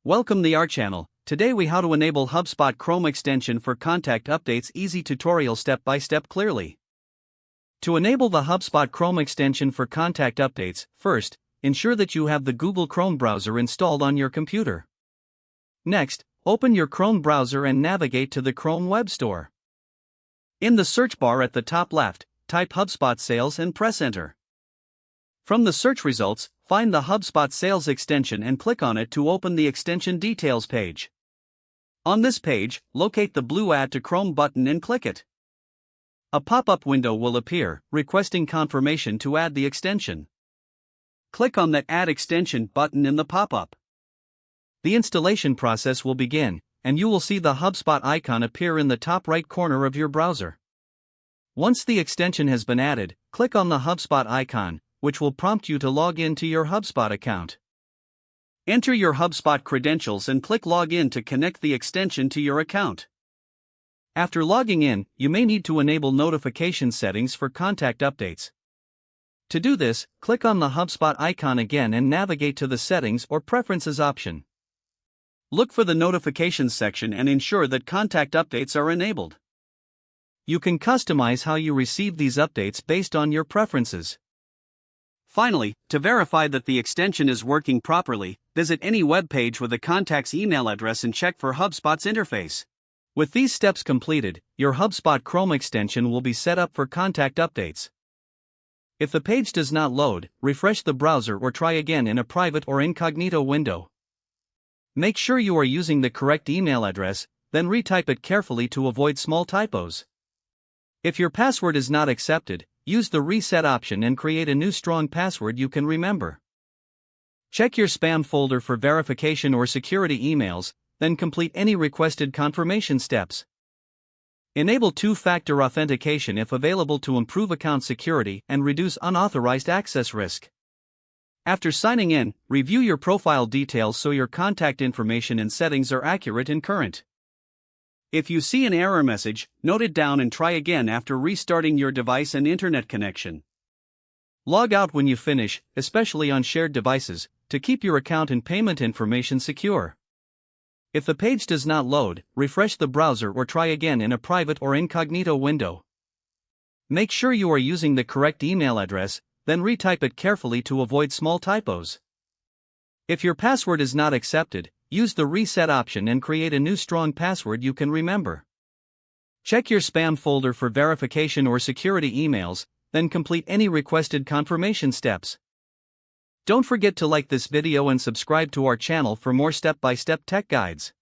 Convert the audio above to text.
Welcome to our channel. Today we how to enable HubSpot Chrome extension for contact updates. Easy tutorial step by step clearly. To enable the HubSpot Chrome extension for contact updates, first, ensure that you have the Google Chrome browser installed on your computer. Next, open your Chrome browser and navigate to the Chrome Web Store. In the search bar at the top left, type HubSpot Sales and press Enter. From the search results, find the HubSpot Sales extension and click on it to open the extension details page. On this page, locate the blue Add to Chrome button and click it. A pop-up window will appear, requesting confirmation to add the extension. Click on that Add Extension button in the pop-up. The installation process will begin, and you will see the HubSpot icon appear in the top right corner of your browser. Once the extension has been added, click on the HubSpot icon, which will prompt you to log in to your HubSpot account. Enter your HubSpot credentials and click Log In to connect the extension to your account. After logging in, you may need to enable notification settings for contact updates. To do this, click on the HubSpot icon again and navigate to the Settings or Preferences option. Look for the Notifications section and ensure that contact updates are enabled. You can customize how you receive these updates based on your preferences. Finally, to verify that the extension is working properly, visit any web page with a contact's email address and check for HubSpot's interface. With these steps completed, your HubSpot Chrome extension will be set up for contact updates. If the page does not load, refresh the browser or try again in a private or incognito window. Make sure you are using the correct email address, then retype it carefully to avoid small typos. If your password is not accepted, use the reset option and create a new strong password you can remember. Check your spam folder for verification or security emails, then complete any requested confirmation steps. Enable two-factor authentication if available to improve account security and reduce unauthorized access risk. After signing in, review your profile details so your contact information and settings are accurate and current. If you see an error message, note it down and try again after restarting your device and internet connection. Log out when you finish, especially on shared devices, to keep your account and payment information secure. If the page does not load, refresh the browser or try again in a private or incognito window. Make sure you are using the correct email address, then retype it carefully to avoid small typos. If your password is not accepted, use the reset option and create a new strong password you can remember. Check your spam folder for verification or security emails, then complete any requested confirmation steps. Don't forget to like this video and subscribe to our channel for more step-by-step tech guides.